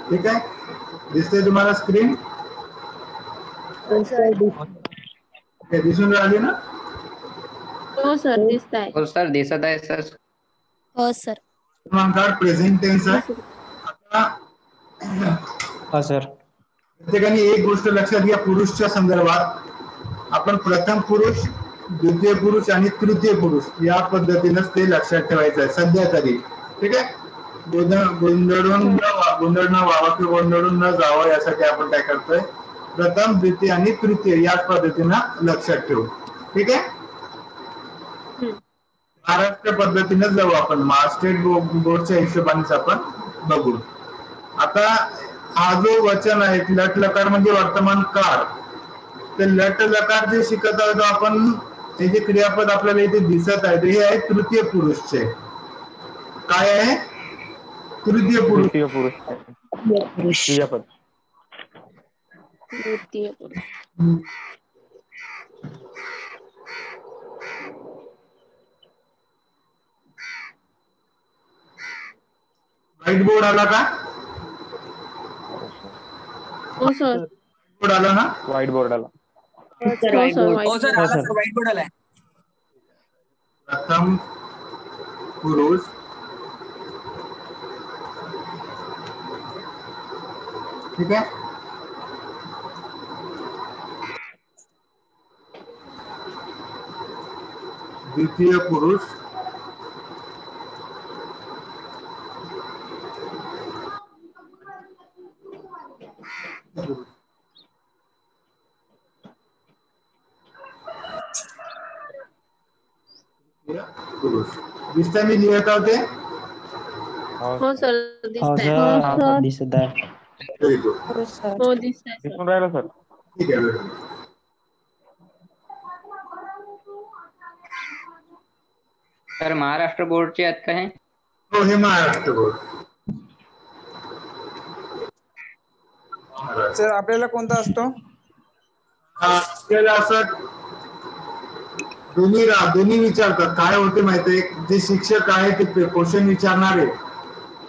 ठीक आहे, दिसते तुम्हाला स्क्रीन? दिसून राहिली ना? हो सर दिसत आहे. हो सर दिसत आहे सर. हो सर. क्रमांकावर प्रेझेंट टेन्स आहे. आता हा सर. प्रत्येकाने एक गोष्ट लक्षात घ्या, पुरुषच्या संदर्भात आपण प्रथम पुरुष, द्वितीय पुरुष आणि तृतीय पुरुष या पद्धतीनेच ते लक्षात ठेवायचं आहे सध्या तरी. ठीक आहे, गोंधळून न व्हावा किंवा गोंधळून न जावं यासाठी आपण काय करतोय, प्रथम, द्वितीय आणि तृतीय याच पद्धतीनं लक्षात ठेवू. ठीक आहे, महाराष्ट्र पद्धतीने जाऊ आपण, महाराष्ट्र बोर्डच्या हिशोबानेच आपण बघू. आता हा जो वचन आहे लट लकार म्हणजे वर्तमान काळ, ते लट लकार जे शिकत आहोत आपण, हे जे क्रियापद आपल्याला इथे दिसत आहे हे आहे तृतीय पुरुषचे. काय आहे? तृतीय पुरुष. क्रियापद. तृतीय पुरुष. व्हाईट बोर्ड आला का? हो सर. बोर्ड आला ना? व्हाईट बोर्ड आला. हो सर व्हाईट बोर्ड आलाय. प्रथम पुरुष, ठीक आहे, द्वितीय पुरुष, पुरुष. दिसतंय मी लिहित होते? हो सर दिसत आहे. दिसत आहे. Very good. हो दिसत आहे सर. दिसून राहिलं सर. ठीक आहे, very good. सर महाराष्ट्र बोर्डचे आहेत का हे? हो, हे महाराष्ट्र बोर्ड. सर आपल्याला कोणता असतो? आपल्याला असं दोन्ही विचारतात. काय होते माहितीये, जे शिक्षक आहे ते क्वेश्चन विचारणारे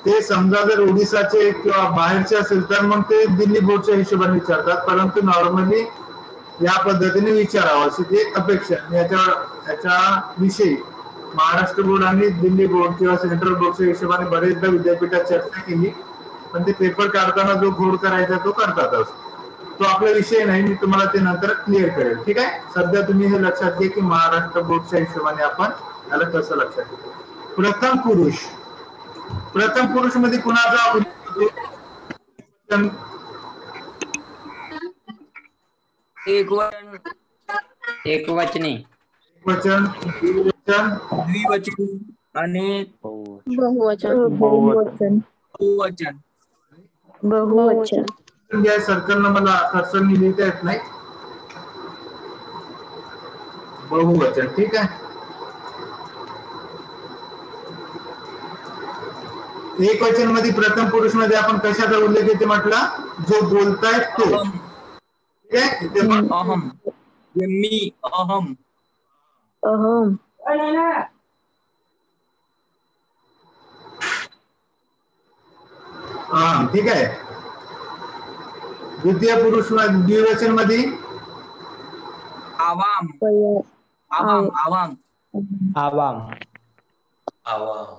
ते समजा जर ओडिसाचे किंवा बाहेरचे असेल तर मग ते दिल्ली बोर्डच्या हिशोबाने विचारतात, परंतु नॉर्मली या पद्धतीने विचारावं अशी ती अपेक्षा. याच्या विषयी महाराष्ट्र बोर्ड आणि दिल्ली बोर्ड किंवा सेंट्रल बोर्डच्या हिशोबाने बरेचदा विद्यापीठात चर्चा केली, पण ते पेपर काढताना जो घोड करायचा तो करतातच. तो आपला विषय नाही, मी तुम्हाला ते नंतर क्लिअर करेल. ठीक आहे, सध्या तुम्ही हे लक्षात घ्या की महाराष्ट्र बोर्डच्या हिशोबाने आपण याला कसं लक्षात घेतो. प्रथम पुरुष, प्रथम पुरुष मध्ये कुणाचा एकवचनी, वचन, द्विवचन, द्विवचन आणि बहुवचन. बहुवचन. सर्कल न मला कर्सर लिहिता येत नाही. बहुवचन. ठीक आहे, एक वचन मध्ये प्रथम पुरुष मध्ये आपण कशाचा उल्लेख येते म्हटलं, जो बोलताय तो. ठीक आहे, अहम, मी, अहम. ठीक आहे. द्वितीय पुरुष द्विवचन मध्ये आवाम, आवाम, आवाम, आवाम.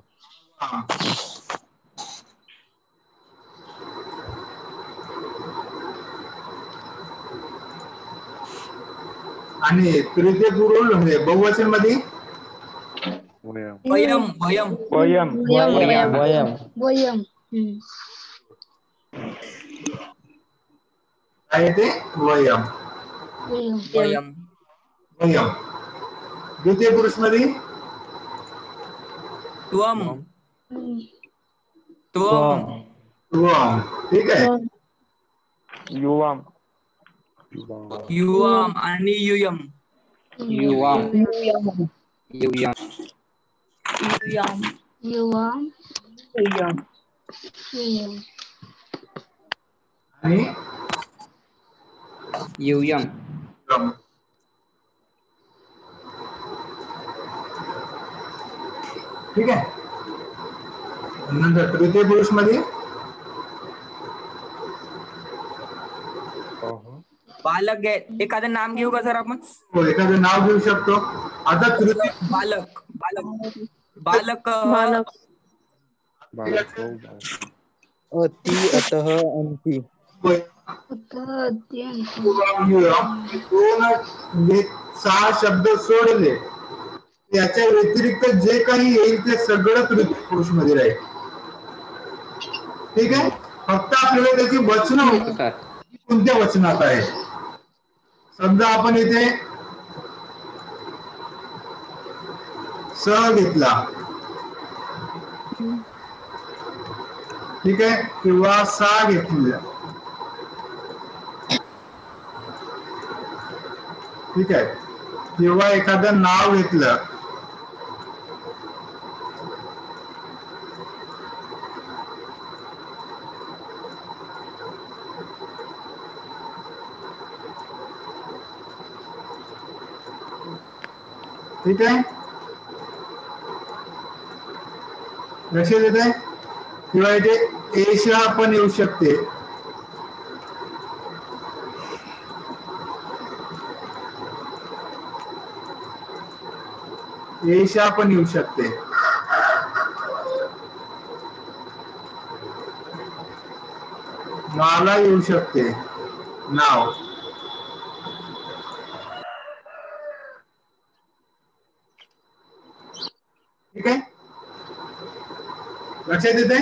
आणि तृतीय पुरुष म्हणजे बहुवचन मध्ये वयम, वयम, वयम. वयम. काय येते? वयम. वयम. वयम. द्वितीय पुरुष मध्ये त्वम, त्वम, त्वम. ठीक आहे, युवाम. युवाम आणि युयम. युवाम, युयम, आणि युयम. क्रम. ठीक आहे, नंतर तृतीय पुरुष मध्ये बालक आहे, एखादं नाम घेऊ का सर आपण? हो, एखादं नाव घेऊ शकतो. आता तृतीय बालक बालक बालक बालक अति अतः अंती. दोन म्हणजे 6 शब्द सोडले, त्याच्या व्यतिरिक्त जे काही येईल ते सगळं तृतीय पुरुष मध्ये राहील. ठीक आहे. फक्त आपल्याला त्याची वचन हो सर. कोणत्या वचनात आहे. समजा आपण इथे स घेतला, ठीक आहे, किंवा सा घेतला, ठीक आहे, किंवा एखादं नाव घेतलं, ठीक आहे, लक्षात येत आहे. किंवा इथे एशा पण येऊ शकते. एशा पण येऊ शकते. माला येऊ शकते नाव. ठीक आहे, लक्षात येते.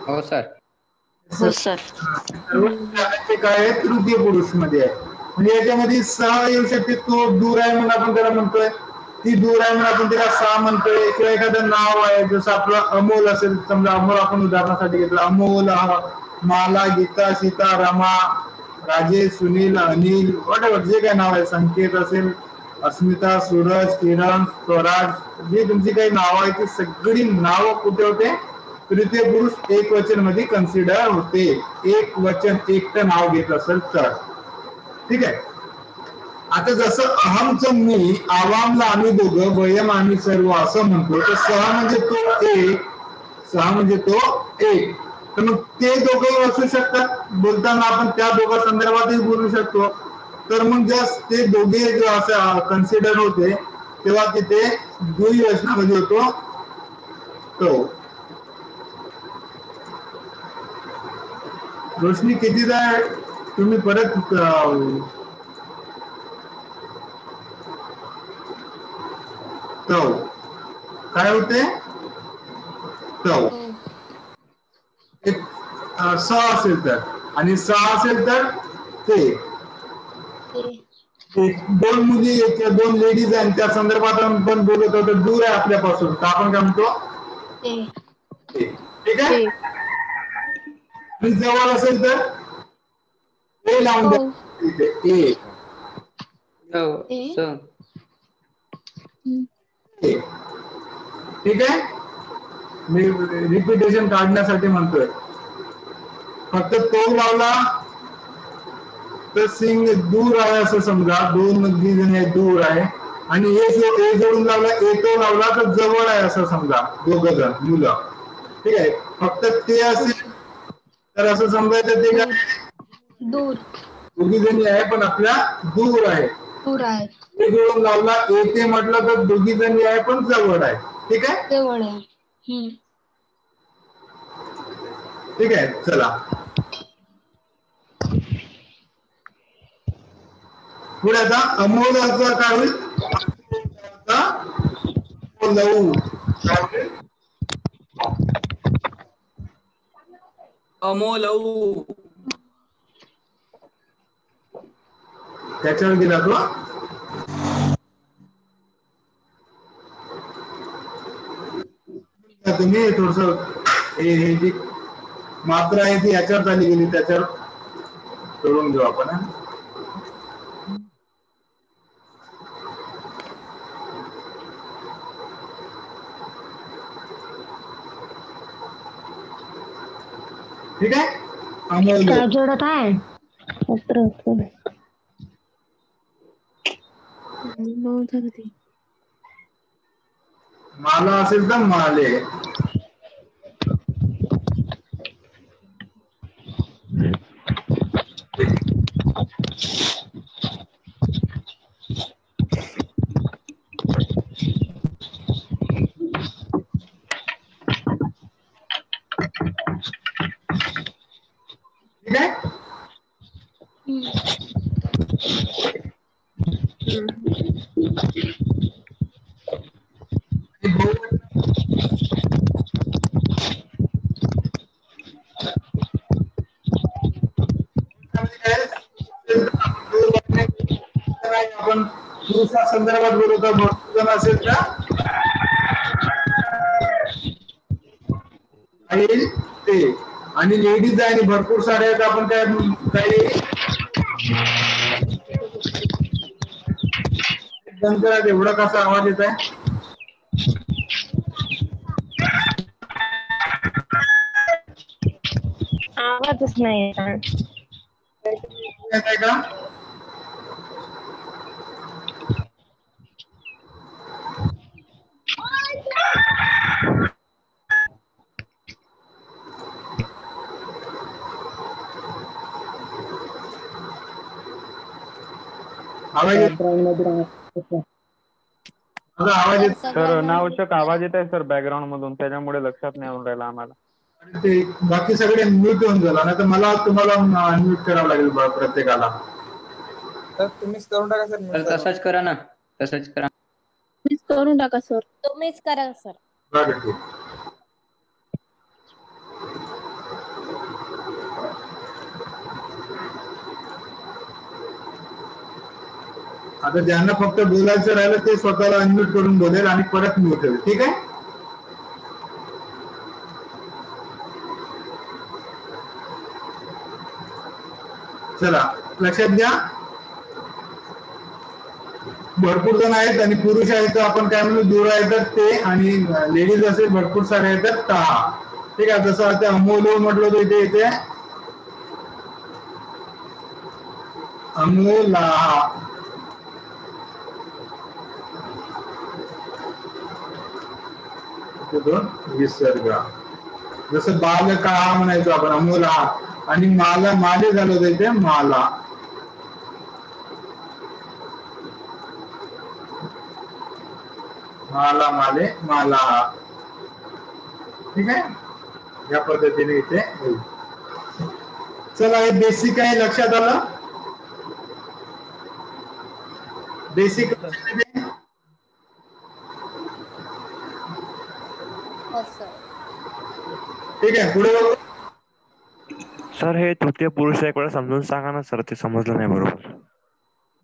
हो सर. हो सर. काय आहे, तृतीय पुरुष मध्ये आहे. म्हणजे याच्यामध्ये सह येऊ शकते. तो दूर आहे म्हणून आपण त्याला म्हणतोय, ती दूर आहे म्हणून आपण त्याला सा म्हणतोय. किंवा एखादं नाव आहे, जसं आपलं अमोल असेल, समजा अमोल आपण उदाहरणासाठी घेतलं, अमोल, माला, गीता, सीता, रमा, राजेश, सुनील, अनिल, वॉटेवर जे काय नाव आहे, संकेत असेल, अस्मिता, सूरज, किरण, स्वराज, जी तुमची काही नावं आहेत ती सगळी नावं कुठे होते, तृतीय पुरुष एक वचन मध्ये कन्सिडर होते. एक वचन एकटं नाव घेत असेल तर. ठीक आहे. आता जसं अहमचं मी, आवामला आम्ही दोघं, वयम आम्ही सर्व असं म्हणतो, तर सहा म्हणजे तो एक, सहा म्हणजे तो एक, तर मग ते दोघंही असू शकतात. बोलताना आपण त्या दोघा संदर्भातही बोलू शकतो. तर मग जस्ट ते दोघे जे असं कन्सिडर होते तेव्हा तिथे द्विवचनामध्ये होतो तो. रोशनी कितीदा तुम्ही परत तो काय होते, तो एक सहा असेल तर, आणि सहा असेल तर ते. दोन मुली किंवा दोन लेडीज आहेत, त्या संदर्भात आपण बोलत होतो, दूर आहे आपल्यापासून, तर आपण काय म्हणतो, ठीक आहे. आणि जवळ असेल तर ए लावून द्या. ए ठीक आहे. मी रिपिटेशन काढण्यासाठी म्हणतोय. फक्त तो लावला तर सिंग दूर आहे असं समजा, दोन जण दूर आहे, आणि ए जोडून लावला, ए तो लावला तर जवळ आहे असं समजा, दोघ जण मुलं. ठीक आहे. फक्त ते असेल तर असं समजायचं ते काय, दूर, दोघी जणी आहे पण आपल्या दूर आहे. दूर आहे. ए जोडून लावला, ए ते म्हटलं तर दोघी जणी आहे पण जवळ आहे. ठीक आहे. जवळ आहे. ठीक आहे. चला पुढे. आता अमोलाचा काय होईल, लऊ अमोलऊ, त्याच्यावर गेला तो. तुम्ही थोडस हे जी मात्रा आहे ती याच्यावर चालली गेली, त्याच्यावर सोडून घेऊ आपण. ठीक आहे. काय जोडत आहे, माला असेल तर माले. पुरुषा संदर्भात बोलवता भरपूर जण असेल का? आणि ते आणि लेडीज आहे आणि भरपूर सारे आहेत. आपण काय काही बंद करा. एवढा कसा आवाज येत आहे? आवाजच नाही येत आहे का? आवाज येत सर अनावश्यक आवाज येत आहे सर बॅकग्राऊंड मधून, त्याच्यामुळे लक्षात नाही येऊन राहिला आम्हाला. ते बाकी सगळे म्यूट होऊन झाला नाही तर मला तुम्हाला अनम्यूट करावं लागेल प्रत्येकाला. सर तुम्हीच करून टाका सर. तसंच करा ना, तसंच करा. तुम्हीच करून टाका सर. तुम्हीच करा सर. बरं ठीक. आता ज्यांना फक्त बोलायचं राहिलं ते स्वतःला अनम्यूट करून बोलेल आणि परत म्यूट होईल. ठीक आहे. चला लक्षात घ्या. भरपूर जण आहेत आणि पुरुष आहेत तर आपण काय म्हणू दूर आहेत तर ते, आणि लेडीज असेल भरपूर सारे आहेत तर ता. ठीक आहे. जसं आता अमोलो म्हटलं तर इथे येते अमोला. विसर्ग. जसं बालका म्हणायचो आपण अमोला, आणि माला माले झालं होतं इथे माला. माला माले माला. ठीक आहे. या पद्धतीने इथे होईल. चला हे बेसिक आहे. लक्षात आलं? बेसिक. ठीक आहे. पुढे बघू. सर हे तृतीय पुरुष एक वेळा समजून सांगा ना सर, ते समजलं नाही बरोबर.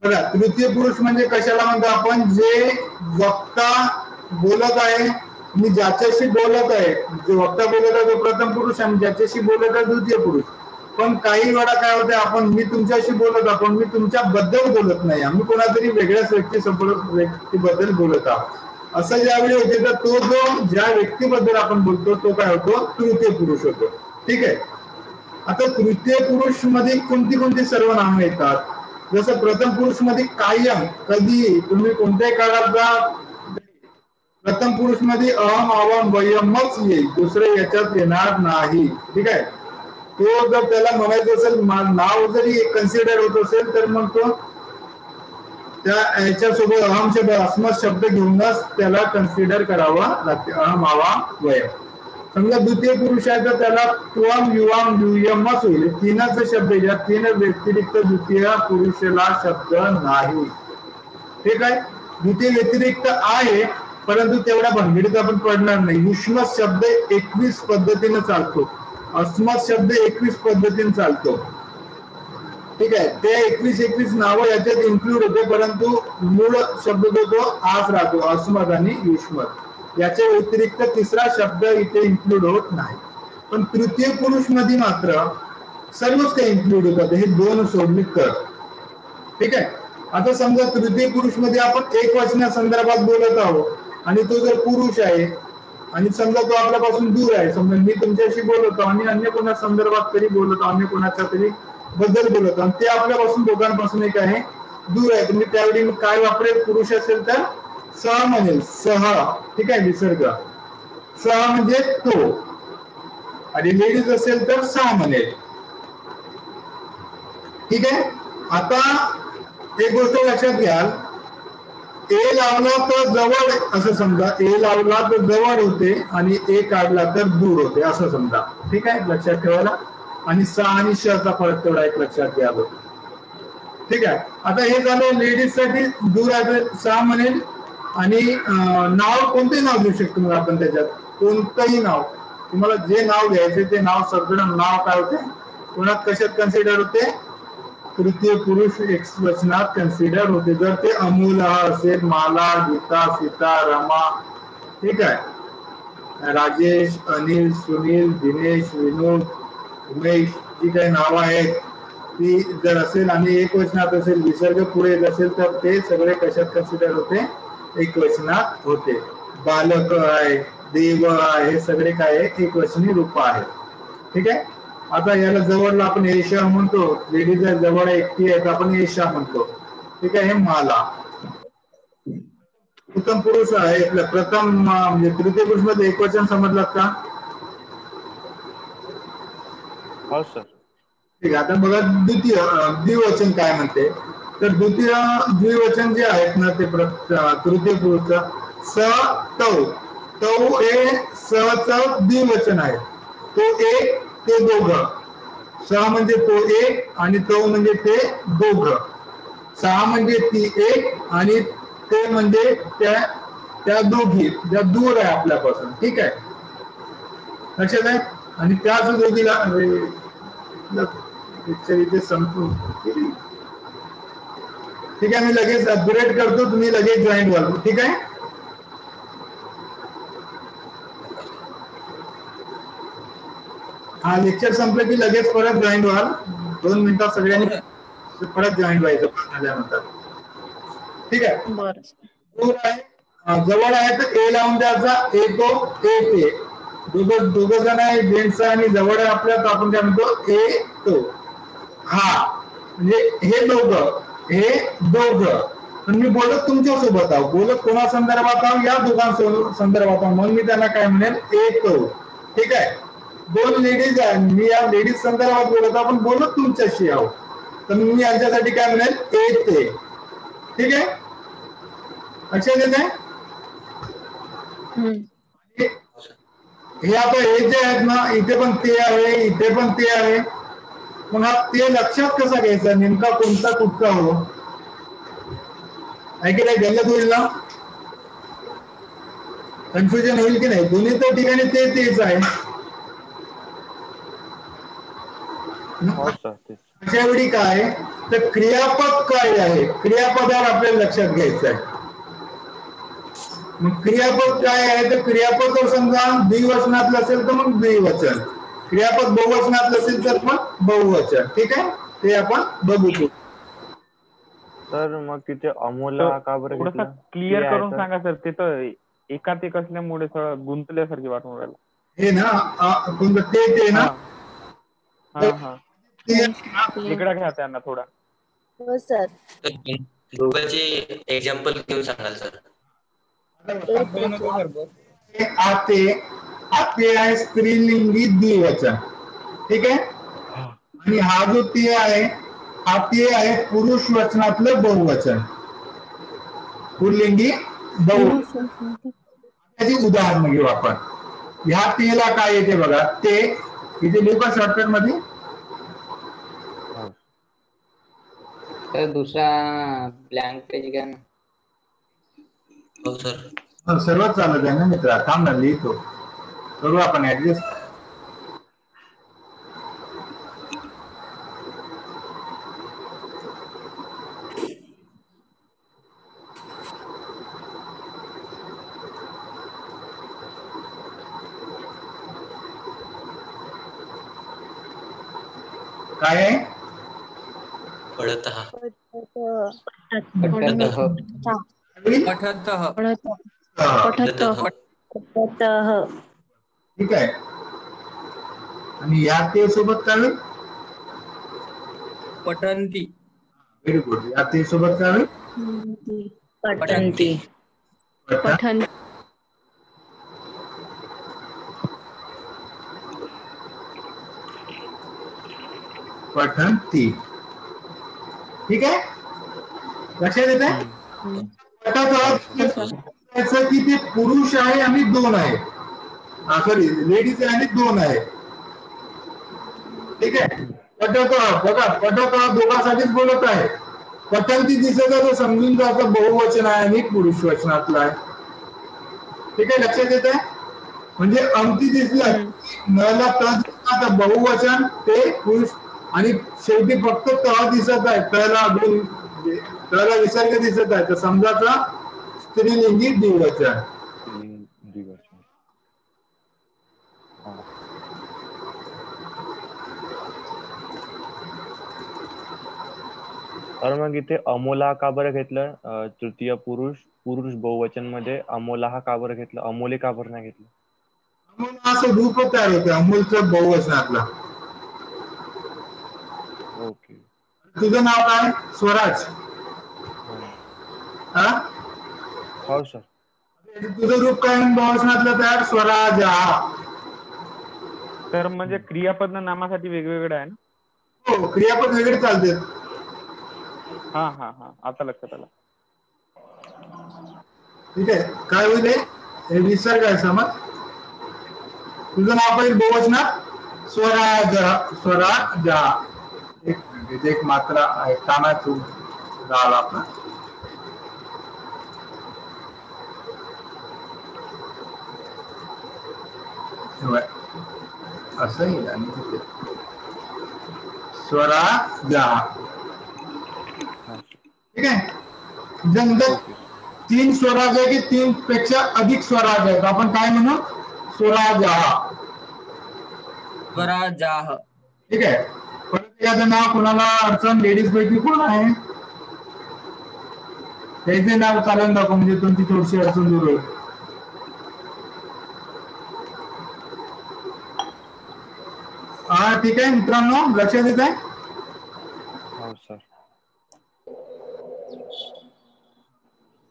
बघा तृतीय पुरुष म्हणजे कशाला म्हणतो आपण? जे वक्ता बोलत आहे, मी ज्याच्याशी बोलत आहे, जो वक्ता बोलत आहे तो प्रथम पुरुष आणि ज्याच्याशी बोलत आहे द्वितीय पुरुष. पण काही वेळा काय होते, आपण मी तुमच्याशी बोलत आहोत, मी तुमच्याबद्दल बोलत नाही, आम्ही कोणातरी वेगळ्याच व्यक्तीबद्दल बोलत आहोत. असं ज्यावेळी होते तर तो जो ज्या व्यक्तीबद्दल आपण बोलतो तो काय होतो? तृतीय पुरुष होतो. ठीक आहे. आता तृतीय पुरुष मध्ये कोणती कोणती सर्वनामं येतात? जसं प्रथम पुरुष मध्ये कायम, कधी, तुम्ही कोणत्याही काळात जा, प्रथम पुरुष मध्ये अहम आवाम वयमच येईल, दुसरे याच्यात येणार नाही. ठीक आहे. तो जर त्याला म्हणायचं असेल, नाव जरी कन्सिडर होत असेल तर मग तो त्या याच्यासोबत अहम शब्द अस्मत् शब्द घेऊनच त्याला कन्सिडर करावं लागते. अहम आवाम वयम. समजा द्वितीय पुरुष आहे तर त्याला त्वम युवाम युयमच होईल. तीनच शब्द या तीन व्यतिरिक्त द्वितीय पुरुषाला शब्द नाही. ठीक आहे. द्वितीय व्यतिरिक्त आहे परंतु तेवढा भानगडीत आपण पडणार नाही. युष्मत शब्द 21 पद्धतीने चालतो, अस्मत् शब्द 21 पद्धतीने चालतो. ठीक आहे. ते 21 नावं याच्यात इन्क्लूड होते, परंतु मूळ शब्द जो तो हाच राहतो, अस्मत् आणि युष्मत. याच्या व्यतिरिक्त तिसरा शब्द इथे इन्क्लूड होत नाही. पण तृतीय पुरुष मध्ये मात्र सर्वच काही इन्क्लूड होतात, हे दोन सोडले तर. ठीक आहे. आता समजा तृतीय पुरुष मध्ये आपण एक वचना संदर्भात बोलत आहोत आणि तो जर पुरुष आहे आणि समजा तो आपल्यापासून दूर आहे, समजा मी तुमच्याशी बोलतो आणि अन्य कोणा संदर्भात तरी बोलतो, अन्य कोणाच्या तरी बद्दल बोलतो आणि ते आपल्यापासून दोघांपासून एक आहे दूर आहे, तुम्ही त्यावेळी काय वापरेल? पुरुष असेल तर सह म्हणेल, सह. ठीक आहे. विसर्ग. सह म्हणजे तो, आणि लेडीज असेल तर सहा म्हणेल. ठीक आहे. आता एक गोष्ट लक्षात घ्याल, ए लावला तर जवळ असं समजा, ए लावला तर जवळ होते आणि ए काढला तर दूर होते असं समजा. ठीक आहे. लक्षात ठेवायला. आणि सा आणि शचा फरक तेवढा एक लक्षात घ्यावा. ठीक आहे. आता हे झालं लेडीज साठी. दूर आहे सा म्हणेल. आणि नाव कोणतेही नाव घेऊ शकतो मग आपण त्याच्यात, कोणतंही नाव. तुम्हाला जे नाव घ्यायचे ते नाव, सगळं नाव काय होते, कोणात कशात कन्सिडर होते? तृतीय पुरुष एकवचनात कन्सिडर होते जर ते अमूल असेल, माला, गीता, सीता, रमा, ठीक आहे, राजेश, अनिल, सुनील, दिनेश, विनोद, उमेश, जी काही नावं आहेत ती जर असेल आणि एक वचनात असेल, विसर्ग पुढे येत असेल तर ते सगळे कशात कन्सिडर होते? एक वचनात होते. बालक आहे, देव आहे, हे सगळे काय आहे? एक वचनी रूप आहे. ठीक आहे. आता याला जवळला आपण एशा म्हणतो, लेडीज जवळ एकटी आहे तर आपण एशा म्हणतो. ठीक आहे. हे माला. प्रथम पुरुष आहे, प्रथम म्हणजे तृतीय पुरुष मध्ये एक वचन समजलात का? हो सर. ठीक आहे. आता बघा द्वितीय द्विवचन काय म्हणते, तर द्विवचन जे आहेत ना ते तृतीय पुरुष स तौ. तौ हे स च द्विवचन आहे. तो एक, ते दोघं. स म्हणजे तो एक आणि तो म्हणजे ते दोघं. सहा म्हणजे ती एक आणि ते म्हणजे त्या दोघी ज्या दूर आहे आपल्यापासून. ठीक आहे. लक्षात आहे. आणि त्याच दोघीला इथे संपून. ठीक आहे. मी लगेच अपग्रेड करतो, तुम्ही लगेच जॉईन व्हाल. ठीक आहे. हा लेक्चर संपलं की लगेच परत जॉईन व्हाल. 2 मिनिटात सगळ्यांनी परत जॉईन व्हायचं झाल्यानंतर. ठीक आहे. बरं. दूर आहे, जवळ आहे तर ए लावून द्यायचा. ए तो, ए ते. दोघं जण आहे, जेंट्स आणि जवळ आहे आपल्या, तर आपण काय म्हणतो? ए तो. हा म्हणजे हे दोघं, हे दोघं. पण मी बोलत तुमच्या सोबत आहो, बोलत कोणा संदर्भात आहो? या दोघांसोबत संदर्भात आहो. म्हणून मी त्यांना काय म्हणेल? ए तो. ठीक आहे. 2 लेडीज आहे, मी या लेडीज संदर्भात बोलत आहो, पण बोलत तुमच्याशी आहो, तर मी यांच्यासाठी काय म्हणेल? ए ते. ठीक आहे. लक्षात येत आहे. हे आता हे जे आहेत ना, इथे पण ते आहे, इथे पण ते आहे. मग हा ते लक्षात कसा घ्यायचा? नेमका कोणता कुठचा हो? ऐकलं नाही, गल्लत होईल ना, कन्फ्युजन होईल की नाही? दोन्ही तर ठिकाणी तेच आहे. अशा वेळी काय तर क्रियापद काय आहे? क्रियापदावर आपल्याला लक्षात घ्यायचं आहे. मग क्रियापद काय आहे? तर क्रियापद समजा द्विवचनातलं असेल तर मग द्विवचन, क्रियापद बहुवचनातलं असेल तर मग बहुवचन. ठीक आहे. ते आपण बघू. सर मग तिथे अमोला का बरं घेतलं? क्लिअर करून सांगा सर. तिथं एकात एक असल्यामुळे थोडं गुंतल्यासारखी वाटून राहिलं. हे ना कोणतं ते ना? इकडे घ्या त्यांना थोडा. हो सर. दोघांचे एक्झाम्पल घेऊन सांगाल सर. आते आहे स्त्रीलिंगी द्विवचन. ठीक आहे. आणि हा जो ते आहे, हा ते आहे पुरुष वचनातलं बहुवचन, पुल्लिंगी बहुवचन. त्याची उदाहरण घेऊ आपण. ह्या तेला काय येते बघा? ते इथे लिहू का शॉर्टकट मध्ये? तर दुसरा ब्लँक पेज घ्या ना. हो सर. सर्वच चालत आहे ना मित्रा. थांब ना, लिहितो. करू आपण ऍडजस्ट. काय आहे? पडतः. ठीक आहे. आणि या ते सोबत काय होईल? पठंती. Very good. या ते सोबत काय होईल? पठंती. पठन. पठंती. ठीक आहे. लक्षात येत आहे? पठत की ते पुरुष आहे आणि 2 आहे, सॉरी लेडीज आहे आणि 2 आहे. ठीक आहे. पठत बघा, पठत दोघांसाठीच बोलत आहे. पठंती दिसत तर समजून जायचं बहुवचन आहे आणि पुरुष वचनातलं आहे. ठीक आहे. लक्षात येत आहे. म्हणजे अंती दिसलं, नला तर बहुवचन ते पुरुष आणि शेवटी फक्त त दिसत आहे, तला विसर्ग दिसत आहे, तर समजाचा स्त्रीलिंगी द्विवचन. द्विवचन. हा. तर मग इथे अमोला का बरं घेतलं? तृतीय पुरुष बहुवचन मध्ये अमोला हा का बरं घेतलं? अमोले का बरं नाही घेतलं? अमोल असं रूप तयार होते अमोलचं बहुवचनातला. ओके. तुझं नाव काय? स्वराज. हा, हो सर. तुझं रूप काय बहुवचनातलं तयार? स्वराज. तर म्हणजे क्रियापद नामासाठी वेगवेगळं आहे ना? हो, क्रियापद वेगळे चालते. हा हा हा, आता लक्षात आलं. ठीक आहे, काय होईल हे विसर्ग आहे समज. तुझं नाव पाहिजे बहुवचनात स्वराज. स्वराज. एक मिनिट, एक मात्रा आहे कानातून झाला आपला. असंही आणि स्वराज. ठीक आहे. जर 3 स्वराज आहे की 3 पेक्षा अधिक स्वराज आहेत, आपण काय म्हणू? स्वराज. स्वराजाः. ठीक आहे. परत याचं नाव कोणाला अडचण? लेडीज पैकी कोण आहे त्याचे नाव चालून दाखव, म्हणजे तुमची थोडीशी अडचण दूर होईल. हा, ठीक आहे मित्रांनो, लक्षात येत आहे? हो सर.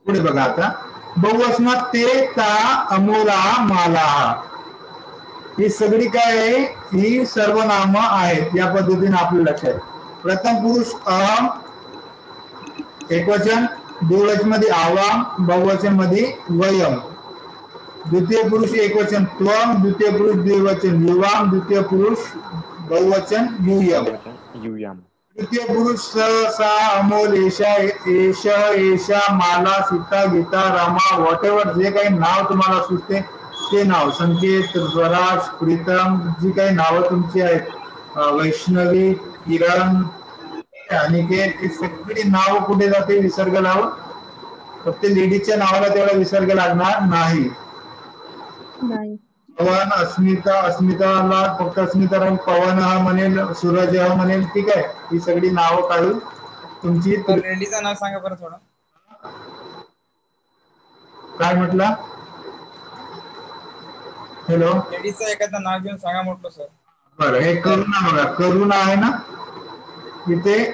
पुढे बघा आता, बहुवचनात ते, ता, अमोला, माला, ही सगळी काय आहे? ही सर्वनाम आहेत. या पद्धतीने आपल्या लक्षात. प्रथम पुरुष अहम एकवचन, द्विवचन मध्ये आवाम, बहुवचन मध्ये वयम. द्वितीय पुरुष एकवचन त्वम, द्वितीय पुरुष द्विवचन युवाम, द्वितीय पुरुष बहुवचन युयम. तृतीय पुरुष स, सा, अमोल, एशा, एश, एशा, माला, सीता, गीता, रामा, व्हॉट एव्हर जे काही नाव तुम्हाला सुचते ते नाव. संकेत, स्वराज, प्रीतम, जी काही नावं तुमची आहेत, वैष्णवी, किरण, अनिकेत, ही सगळी नाव कुठे जाते? विसर्ग लावून. फक्त लेडीजच्या नावाला तेवढा विसर्ग लागणार नाही. पवन, अस्मिता, अस्मिताला फक्त अस्मिता राहून पवन हा म्हणेल, सूरज हा म्हणेल. ठीक आहे, ही सगळी नावं काढून तुमची. लेडीचं नाव सांगा बरं थोडं. काय म्हटलं? हॅलो, लेडीचं एखादं नाव घेऊन सांगा म्हटलं सर. बरं, हे करुणा बघा, करुणा आहे ना इथे.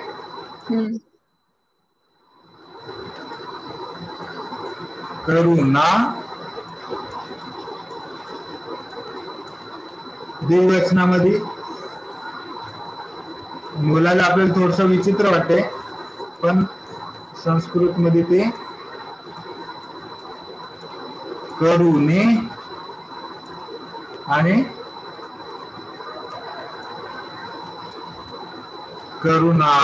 करुणा द्विवचनामध्ये. मुलाला आपल्याला थोडस विचित्र वाटते, पण संस्कृत मध्ये ते करुणे आणि करुणा.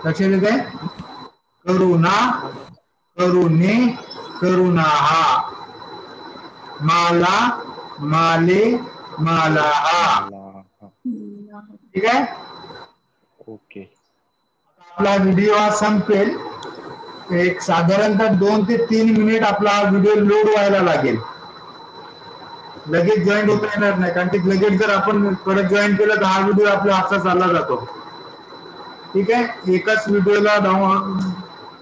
लक्षात येत आहे? करुणा, करुणे, करुणा, माला, माले, माला. ठीक आहे. ओके. आपला व्हिडिओ हा संपेल. एक साधारणतः 2 ते 3 मिनिट आपला हा व्हिडिओ लोड व्हायला लागेल. लगेच जॉईन होता येणार नाही, कारण की लगेच जर आपण परत जॉईन केलं तर हा व्हिडिओ आपल्या हातात चालला जातो. ठीक आहे. एकाच व्हिडिओला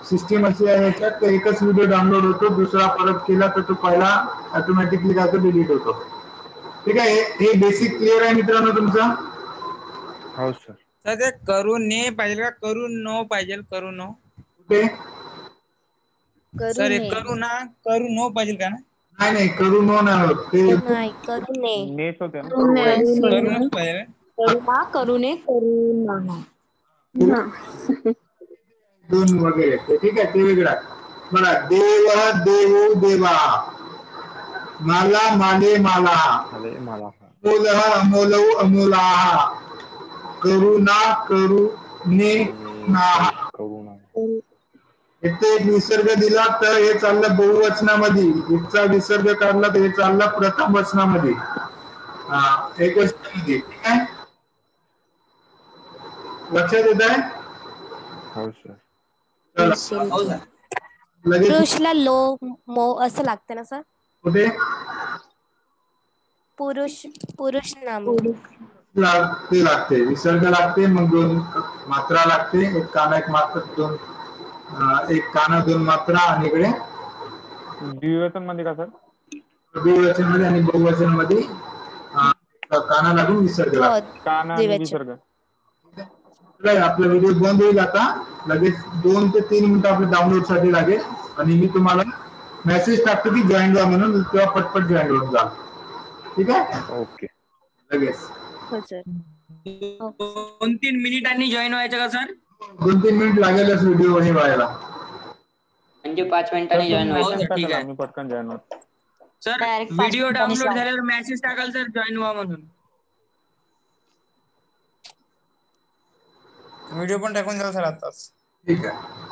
सिस्टीम अशी आहे याच्यात, तर एकच व्हिडिओ डाउनलोड होतो, दुसरा परत केला तर तो पहिला ऑटोमॅटिकली जातो, डिलीट होतो. ठीक आहे. हे बेसिक क्लिअर आहे मित्रांनो तुमचा? हो सर. सर ते करून ने पाहिजे का करून नो पाहिजे? करू नो कुठे? सर करू ना, करू नो पाहिजे का? नाही नाही, करू नो नाही होत ते. नाही, करुणे. नेस होते ना. करूनच पाहिजे. करुणा, करुणे, करुणा. दोन वगैरे. ठीक आहे, ते वेगळा. बघा, देव, देऊ, देवा, माला, माले, माला, अमोल, अमोलौ, अमोला, करुणा, करुणे, करुणा. इथे एक विसर्ग दिला तर हे चाललं बहुवचनामध्ये, इथचा विसर्ग काढला तर हे चाललं प्रथम वचनामध्ये, एक वचनामध्ये. ठीक आहे, लक्षात येत आहे? हो सर. हो सर. लगेच पुरुषला लो मो असं लागतं ना सर? कुठे पुरुष नाम लागते, विसर्ग लागते, मग 2 मात्रा लागते, एक काना एक मात्रा, 2 एक काना 2 मात्रा, आणि इकडे द्विवचन मध्ये का सर? द्विवचन मध्ये आणि बहुवचन मध्ये काना लागून विसर्ग लागतो. काना आणि विसर्ग. आपला व्हिडिओ बंद होईल आता, लगेच 2 ते 3 मिनिटं आपल्या डाउनलोड साठी लागेल, आणि मी तुम्हाला मेसेज टाकतो की जॉईन व्हा म्हणून, तेव्हा पटपट जॉईन होऊन जा. ठीक आहे, ओके. लगेच हो सर. 2-3 मिनिटांनी जॉईन व्हायचं का सर? 2-3 मिनिट लागेलच व्हिडिओ हे व्हायला. म्हणजे 5 मिनिटांनी जॉईन हो व्हायचं. सर, ठीक आहे. मी पटकन जॉईन होतो. सर Direct व्हिडिओ 5 डाउनलोड मिनिटांनी झाल्यावर मेसेज टाकाल सर जॉईन व्हा म्हणून. व्हिडिओ पण टाकून द्या सर आताच. ठीक आहे.